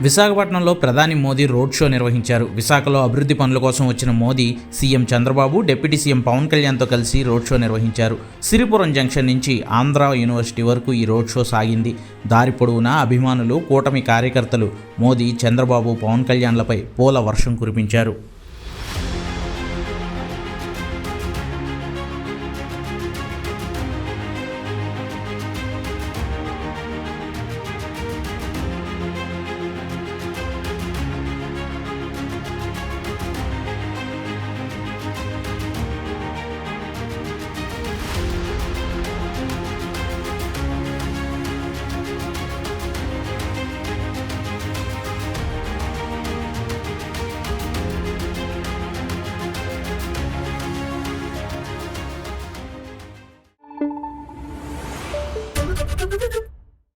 విశాఖపట్నంలో ప్రధాని Modi road show నిర్వహించారు. విశాఖలో అభివృద్ధి పనుల కోసం వచ్చిన Modi CM Chandrababu, deputy CM Pawan కళ్యాణ్తో కలిసి రోడ్ షో నిర్వహించారు. సిరిపురం జంక్షన్ నుంచి ఆంధ్ర యూనివర్సిటీ వరకు ఈ రోడ్ షో సాగింది. దారి పొడవునా అభిమానులు, కూటమి కార్యకర్తలు మోదీ, చంద్రబాబు, పవన్ కళ్యాణ్లపై పూల వర్షం కురిపించారు.